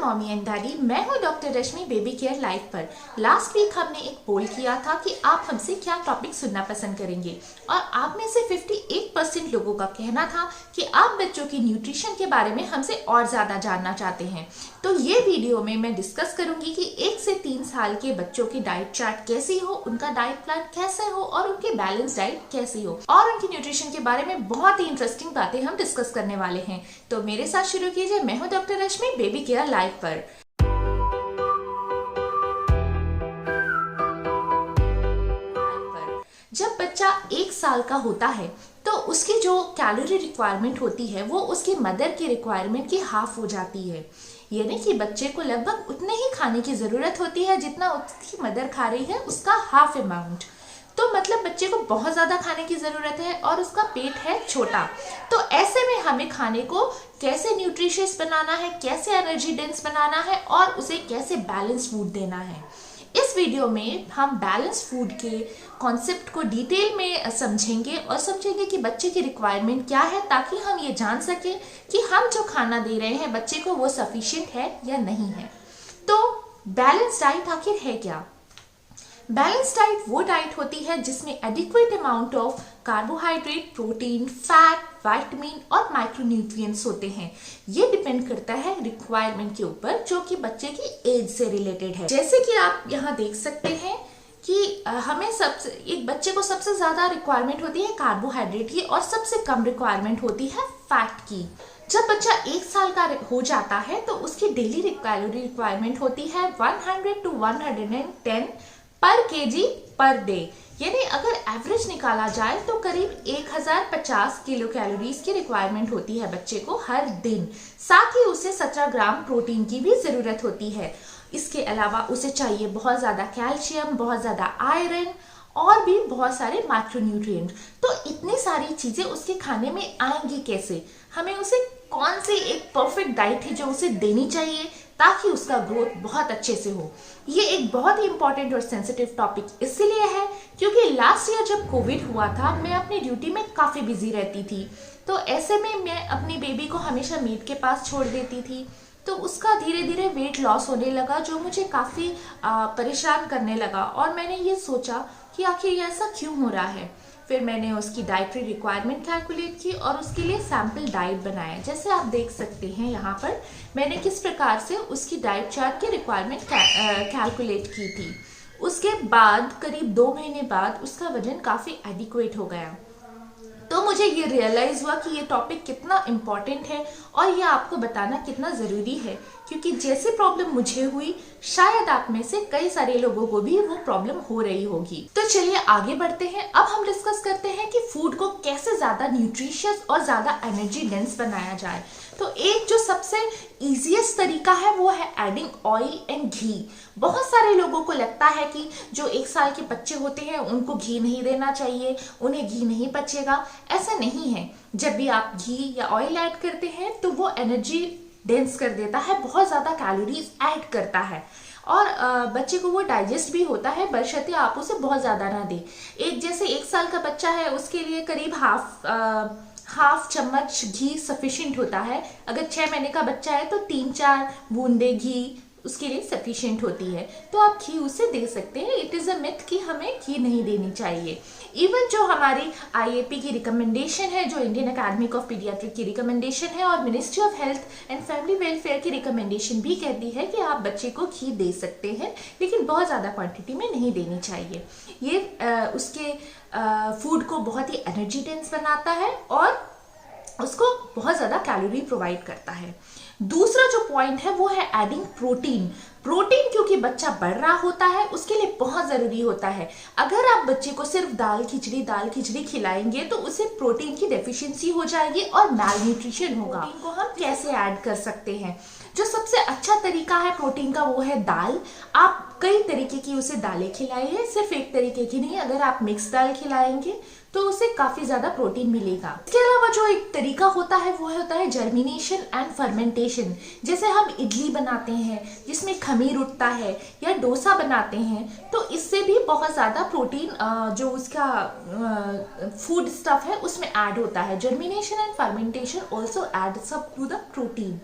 Mommy and daddy, मैं हूँ doctor रश्मि baby care live पर। लास्ट वीक हमने एक पोल किया था कि आप हमसे क्या टॉपिक सुनना पसंद करेंगे और आप में से 58% लोगों का कहना था कि आप बच्चों की न्यूट्रिशन के बारे में हमसे और ज़्यादा जानना चाहते हैं। तो ये वीडियो में मैं डिस्कस करूंगी कि 1 से 3 साल के बच्चों की डाइट चार्ट कैसी हो, उनका डाइट प्लान कैसे हो और उनकी बैलेंस डाइट कैसी हो, और उनकी न्यूट्रिशन के बारे में बहुत ही इंटरेस्टिंग बातें हम डिस्कस करने वाले हैं। तो मेरे साथ शुरू कीजिए, मैं हूँ डॉक्टर रश्मि बेबी केयर लाइव पर। जब बच्चा 1 साल का होता है तो उसकी जो कैलोरी रिक्वायरमेंट होती है वो उसकी मदर की रिक्वायरमेंट की हाफ हो जाती है। यानी कि बच्चे को लगभग उतने ही खाने की ज़रूरत होती है जितना उसकी मदर खा रही है, उसका हाफ अमाउंट। तो मतलब बच्चे को बहुत ज़्यादा खाने की ज़रूरत है और उसका पेट है छोटा। तो ऐसे में हमें खाने को कैसे न्यूट्रिशियस बनाना है, कैसे एनर्जी डेंस बनाना है और उसे कैसे बैलेंस फूड देना है। इस वीडियो में हम बैलेंस फूड के कॉन्सेप्ट को डिटेल में समझेंगे और समझेंगे कि बच्चे की रिक्वायरमेंट क्या है, ताकि हम ये जान सकें कि हम जो खाना दे रहे हैं बच्चे को वो सफिशिएंट है या नहीं है। तो बैलेंस डाइट आखिर है क्या? बैलेंस डाइट वो डाइट होती है जिसमें adequate amount of carbohydrate, protein, fat, vitamin और माइक्रोन्यूट्रिएंट्स होते हैं। ये डिपेंड करता है रिक्वायरमेंट के ऊपर, जो कि बच्चे की एज से रिलेटेड है। जैसे कि आप यहाँ देख सकते हैं कि हमें एक बच्चे को सबसे ज्यादा रिक्वायरमेंट होती है कार्बोहाइड्रेट की और सबसे कम रिक्वायरमेंट होती है फैट की। जब बच्चा 1 साल का हो जाता है तो उसकी डेली कैलोरी रिक्वायरमेंट होती है 100 to 110 पर केजी पर डे। यानी अगर एवरेज निकाला जाए तो करीब 1050 किलो कैलोरीज की रिक्वायरमेंट होती है बच्चे को हर दिन। साथ ही उसे 17 ग्राम प्रोटीन की भी जरूरत होती है। इसके अलावा उसे चाहिए बहुत ज्यादा कैल्शियम, बहुत ज्यादा आयरन और भी बहुत सारे माइक्रोन्यूट्रिएंट। तो इतनी सारी चीजें उसके खाने में आएंगी कैसे? हमें उसे कौन सी एक परफेक्ट डाइट है जो उसे देनी चाहिए ताकि उसका ग्रोथ बहुत अच्छे से हो। ये एक बहुत ही इंपॉर्टेंट और सेंसिटिव टॉपिक इसलिए है क्योंकि लास्ट ईयर जब कोविड हुआ था मैं अपनी ड्यूटी में काफ़ी बिजी रहती थी। तो ऐसे में मैं अपनी बेबी को हमेशा मेड के पास छोड़ देती थी। तो उसका धीरे धीरे वेट लॉस होने लगा, जो मुझे काफ़ी परेशान करने लगा। और मैंने ये सोचा कि आखिर ये ऐसा क्यों हो रहा है। फिर मैंने उसकी डाइटरी रिक्वायरमेंट कैलकुलेट की और उसके लिए सैम्पल डाइट बनाया। जैसे आप देख सकते हैं यहाँ पर मैंने किस प्रकार से उसकी डाइट चार्ट की रिक्वायरमेंट कैलकुलेट की थी। उसके बाद करीब 2 महीने बाद उसका वजन काफ़ी एडिक्वेट हो गया। तो मुझे ये रियलाइज़ हुआ कि ये टॉपिक कितना इम्पॉर्टेंट है और ये आपको बताना कितना ज़रूरी है, क्योंकि जैसी प्रॉब्लम मुझे हुई शायद आप में से कई सारे लोगों को भी वो प्रॉब्लम हो रही होगी। तो चलिए आगे बढ़ते हैं। अब हम डिस्कस करते हैं कि फूड को कैसे ज़्यादा न्यूट्रिशियस और ज़्यादा एनर्जी डेंस बनाया जाए। तो एक जो सबसे ईजीएस्ट तरीका है वो है एडिंग ऑयल एंड घी। बहुत सारे लोगों को लगता है कि जो 1 साल के बच्चे होते हैं उनको घी नहीं देना चाहिए, उन्हें घी नहीं पचेगा। ऐसा नहीं है। जब भी आप घी या ऑयल ऐड करते हैं तो वो एनर्जी डेंस कर देता है, बहुत ज़्यादा कैलोरीज ऐड करता है और बच्चे को वो डाइजेस्ट भी होता है, बशर्ते आप उसे बहुत ज़्यादा ना दें। जैसे 1 साल का बच्चा है उसके लिए करीब हाफ चम्मच घी सफिशिएंट होता है। अगर 6 महीने का बच्चा है तो 3-4 बूंदे घी उसके लिए सफिशिएंट होती है। तो आप घी उसे दे सकते हैं। इट इज़ अ मिथ कि हमें घी नहीं देनी चाहिए। इवन जो हमारी IAP की रिकमेंडेशन है, जो इंडियन अकेडमी ऑफ पीडियाट्रिक की रिकमेंडेशन है और ministry of health and family welfare की रिकमेंडेशन भी कहती है कि आप बच्चे को घी दे सकते हैं, लेकिन बहुत ज़्यादा क्वांटिटी में नहीं देनी चाहिए। ये उसके फूड को बहुत ही एनर्जी डेंस बनाता है और उसको बहुत ज़्यादा कैलोरी प्रोवाइड करता है। दूसरा जो पॉइंट है वो है एडिंग प्रोटीन। प्रोटीन क्योंकि बच्चा बढ़ रहा होता है उसके लिए बहुत ज़रूरी होता है। अगर आप बच्चे को सिर्फ दाल खिचड़ी खिलाएंगे तो उसे प्रोटीन की डेफिशिएंसी हो जाएगी और मैल न्यूट्रिशन होगा। प्रोटीन को हम कैसे ऐड कर सकते हैं? जो सबसे अच्छा तरीका है प्रोटीन का वो है दाल। आप कई तरीके की उसे दालें खिलाइए, सिर्फ एक तरीके की नहीं। अगर आप मिक्स दाल खिलाएंगे तो उसे काफी ज्यादा प्रोटीन मिलेगा। इसके अलावा जो एक तरीका होता है वो होता है जर्मिनेशन एंड फर्मेंटेशन। जैसे हम इडली बनाते हैं जिसमें खमीर उठता है या डोसा बनाते हैं, तो इससे भी बहुत ज्यादा प्रोटीन जो उसका फूड स्टफ है उसमें ऐड होता है। Germination and fermentation also adds up to the protein.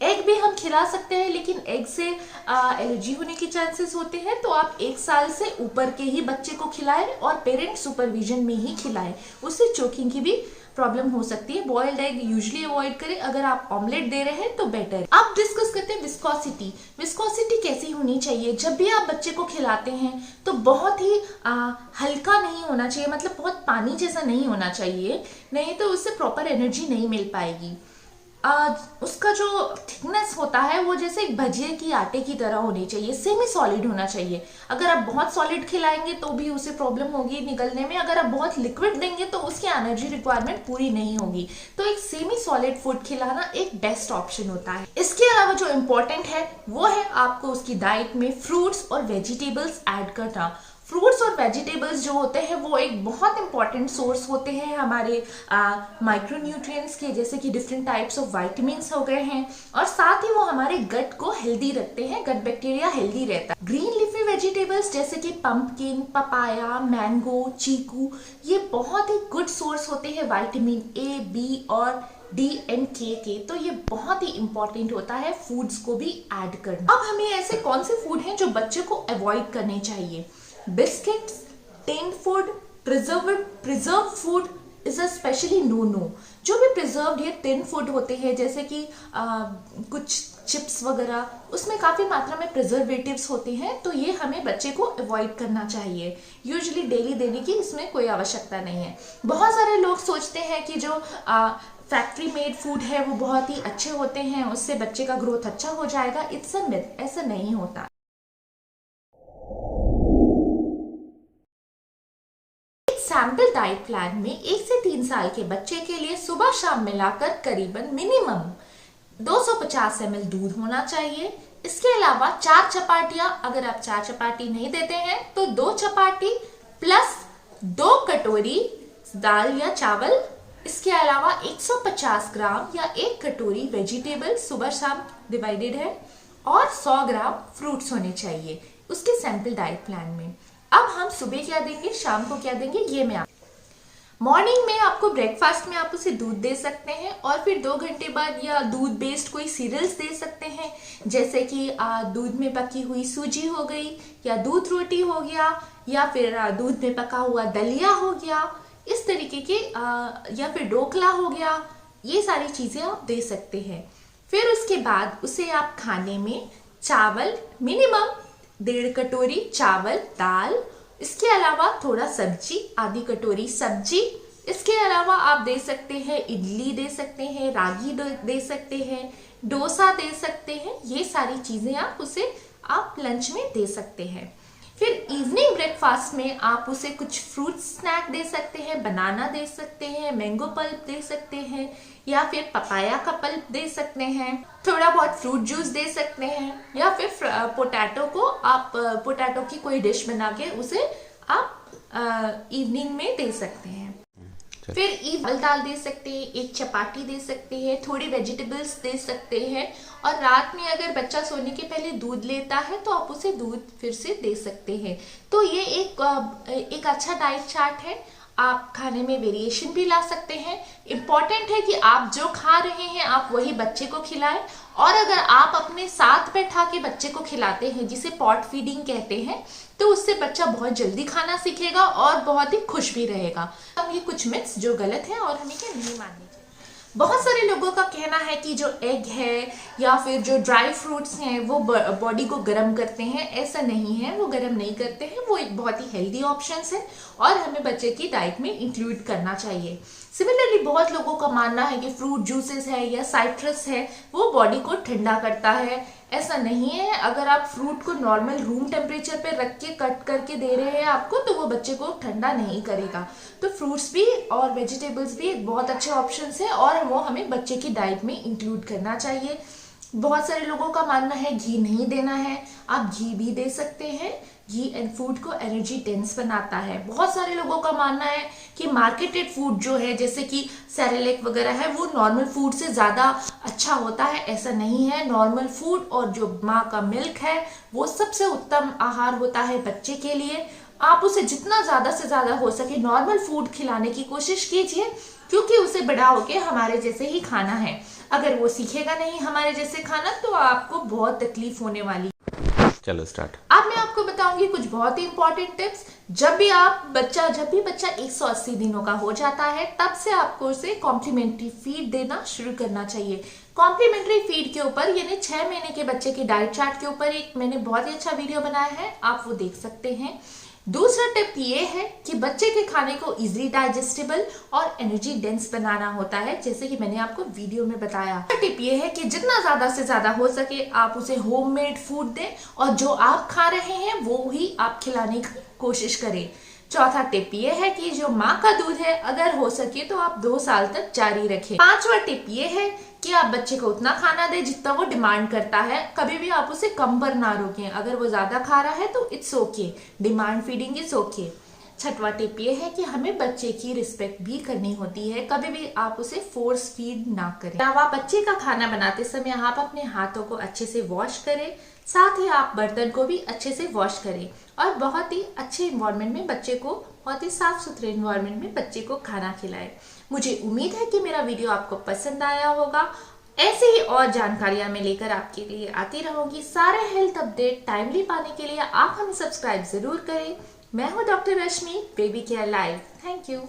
Egg भी हम खिला सकते हैं, लेकिन एग से एलर्जी होने के चांसेस होते हैं, तो आप 1 साल से ऊपर के ही बच्चे को खिलाएं और पेरेंट सुपरविजन में ही खिलाएं। उससे चोकिंग की भी प्रॉब्लम हो सकती है। बॉइल्ड एग यूजुअली अवॉइड करें। अगर आप ऑमलेट दे रहे हैं तो बेटर। अब डिस्कस करते हैं विस्कोसिटी। विस्कोसिटी कैसी होनी चाहिए? जब भी आप बच्चे को खिलाते हैं तो बहुत ही हल्का नहीं होना चाहिए, मतलब बहुत पानी जैसा नहीं होना चाहिए, नहीं तो उससे प्रॉपर एनर्जी नहीं मिल पाएगी। उसका जो थिकनेस होता है वो जैसे एक भजिए की आटे की तरह होनी चाहिए, सेमी सॉलिड होना चाहिए। अगर आप बहुत सॉलिड खिलाएंगे तो भी उसे प्रॉब्लम होगी निकलने में। अगर आप बहुत लिक्विड देंगे तो उसकी एनर्जी रिक्वायरमेंट पूरी नहीं होगी। तो एक सेमी सॉलिड फूड खिलाना एक बेस्ट ऑप्शन होता है। इसके अलावा जो इम्पोर्टेंट है वो है आपको उसकी डाइट में फ्रूट्स और वेजिटेबल्स ऐड करना। फ्रूट्स और वेजिटेबल्स जो होते हैं वो एक बहुत इंपॉर्टेंट सोर्स होते हैं हमारे माइक्रोन्यूट्रिएंट्स के, जैसे कि डिफरेंट टाइप्स ऑफ विटामिन्स हो गए हैं, और साथ ही वो हमारे गट को हेल्दी रखते हैं, गट बैक्टीरिया हेल्दी रहता है। ग्रीन लीफी वेजिटेबल्स जैसे कि पंपकिन, पपाया, मैंगो, चीकू, ये बहुत ही गुड सोर्स होते हैं विटामिन ए, बी और डी एंड के। तो ये बहुत ही इंपॉर्टेंट होता है फूड्स को भी ऐड करना। अब हमें ऐसे कौन से फूड हैं जो बच्चे को अवॉइड करने चाहिए? Biscuits, tinned food, preserve food is a specially no. जो भी प्रिजर्व्ड या टिन फूड होते हैं, जैसे कि कुछ चिप्स वगैरह, उसमें काफी मात्रा में प्रिजर्वेटिव्स होते हैं, तो ये हमें बच्चे को अवॉइड करना चाहिए। यूजुअली डेली देने की इसमें कोई आवश्यकता नहीं है। बहुत सारे लोग सोचते हैं कि जो फैक्ट्री मेड फूड है वो बहुत ही अच्छे होते हैं, उससे बच्चे का ग्रोथ अच्छा हो जाएगा। इट्स अ मिथ, ऐसा नहीं होता। सैम्पल डाइट प्लान में 1 से 3 साल के बच्चे के लिए सुबह शाम मिलाकर करीबन मिनिमम 250 ml दूध होना चाहिए। इसके अलावा 4 चपाटियां, अगर आप 4 चपाटी नहीं देते हैं तो 2 चपाटी प्लस 2 कटोरी दाल या चावल। इसके अलावा 150 ग्राम या 1 कटोरी वेजिटेबल सुबह शाम डिवाइडेड है, और 100 ग्राम फ्रूट्स होने चाहिए उसके सैम्पल डाइट प्लान में। अब हम सुबह क्या देंगे, शाम को क्या देंगे, ये मैं मॉर्निंग में आपको ब्रेकफास्ट में आप उसे दूध दे सकते हैं, और फिर 2 घंटे बाद या दूध बेस्ड कोई सीरियल्स दे सकते हैं, जैसे कि दूध में पकी हुई सूजी हो गई, या दूध रोटी हो गया, या फिर दूध में पका हुआ दलिया हो गया, इस तरीके के, या फिर ढोकला हो गया। ये सारी चीजें आप दे सकते हैं। फिर उसके बाद उसे आप खाने में चावल मिनिमम 1.5 कटोरी चावल, दाल, इसके अलावा थोड़ा सब्जी, आधी कटोरी सब्जी। इसके अलावा आप दे सकते हैं इडली दे सकते हैं, रागी दे सकते हैं, डोसा दे सकते हैं। ये सारी चीजें आप लंच में दे सकते हैं। फिर इवनिंग ब्रेकफास्ट में आप उसे कुछ फ्रूट स्नैक दे सकते हैं, बनाना दे सकते हैं, मैंगो पल्प दे सकते हैं, या फिर पपाया का पल्प दे सकते हैं, थोड़ा बहुत फ्रूट जूस दे सकते हैं, या फिर पोटैटो की कोई डिश बना के उसे आप इवनिंग में दे सकते हैं। फिर दाल दे सकते हैं, 1 चपाती दे सकते हैं, थोड़ी वेजिटेबल्स दे सकते हैं, और रात में अगर बच्चा सोने के पहले दूध लेता है तो आप उसे दूध फिर से दे सकते हैं। तो ये एक अच्छा डाइट चार्ट है। आप खाने में वेरिएशन भी ला सकते हैं। इम्पॉर्टेंट है कि आप जो खा रहे हैं आप वही बच्चे को खिलाएं, और अगर आप अपने साथ बैठा के बच्चे को खिलाते हैं, जिसे पॉट फीडिंग कहते हैं, तो उससे बच्चा बहुत जल्दी खाना सीखेगा और बहुत ही खुश भी रहेगा। अब ये कुछ मिथ्स जो गलत है और हमें क्या नहीं माननी चाहिए। बहुत सारे लोगों का कहना है कि जो एग है या फिर जो ड्राई फ्रूट्स हैं वो बॉडी को गर्म करते हैं। ऐसा नहीं है, वो गर्म नहीं करते हैं, वो एक बहुत ही हेल्दी ऑप्शंस है और हमें बच्चे की डाइट में इंक्लूड करना चाहिए। सिमिलरली बहुत लोगों का मानना है कि फ्रूट जूसेस है या साइट्रस है वो बॉडी को ठंडा करता है। ऐसा नहीं है। अगर आप फ्रूट को नॉर्मल रूम टेम्परेचर पे रख के कट करके दे रहे हैं आपको, तो वो बच्चे को ठंडा नहीं करेगा। तो फ्रूट्स भी और वेजिटेबल्स भी एक बहुत अच्छे ऑप्शंस है और वो हमें बच्चे की डाइट में इंक्लूड करना चाहिए। बहुत सारे लोगों का मानना है घी नहीं देना है, आप घी भी दे सकते हैं। घी एंड फूड को एनर्जी डेंस बनाता है। बहुत सारे लोगों का मानना है कि मार्केटेड फूड जो है जैसे कि सेरेलैक वगैरह है वो नॉर्मल फूड से ज़्यादा अच्छा होता है। ऐसा नहीं है। नॉर्मल फूड और जो माँ का मिल्क है वो सबसे उत्तम आहार होता है बच्चे के लिए। आप उसे जितना ज़्यादा से ज़्यादा हो सके नॉर्मल फूड खिलाने की कोशिश कीजिए। क्योंकि उसे बड़ा होके हमारे जैसे ही खाना है। अगर वो सीखेगा नहीं हमारे जैसे खाना तो आपको बहुत तकलीफ होने वाली। चलो स्टार्ट। अब मैं आपको बताऊंगी कुछ बहुत ही इंपॉर्टेंट टिप्स। जब भी बच्चा 180 दिनों का हो जाता है तब से आपको उसे कॉम्प्लीमेंट्री फीड देना शुरू करना चाहिए। कॉम्प्लीमेंट्री फीड के ऊपर यानी 6 महीने के बच्चे के डाइट चार्ट के ऊपर एक मैंने बहुत ही अच्छा वीडियो बनाया है, आप वो देख सकते हैं। दूसरा टिप ये है कि बच्चे के खाने को इजीली डाइजेस्टेबल और एनर्जी डेंस बनाना होता है, जैसे कि मैंने आपको वीडियो में बताया। टिप ये है कि जितना ज्यादा से ज्यादा हो सके आप उसे होममेड फूड दें और जो आप खा रहे हैं वो ही आप खिलाने की कोशिश करें। चौथा टिप ये है कि जो माँ का दूध है अगर हो सके तो आप 2 साल तक जारी रखें। पांचवा टिप ये है कि आप बच्चे को उतना खाना दें जितना वो डिमांड करता है, कभी भी आप उसे कम पर ना रोकें। अगर वो ज्यादा खा रहा है तो it's okay, demand feeding is okay. छठवा टिप ये है कि हमें बच्चे की रिस्पेक्ट भी करनी होती है, कभी भी आप उसे फोर्स फीड ना करें। अब आप बच्चे का खाना बनाते समय आप अपने हाथों को अच्छे से वॉश करें, साथ ही आप बर्तन को भी अच्छे से वॉश करें और बहुत ही अच्छे इन्वायरमेंट में बच्चे को, बहुत ही साफ सुथरे इन्वायरमेंट में बच्चे को खाना खिलाएं। मुझे उम्मीद है कि मेरा वीडियो आपको पसंद आया होगा। ऐसे ही और जानकारियां मैं लेकर आपके लिए आती रहूंगी। सारे हेल्थ अपडेट टाइमली पाने के लिए आप हमें सब्सक्राइब जरूर करें। मैं हूं doctor Rashmi, baby care live. Thank you.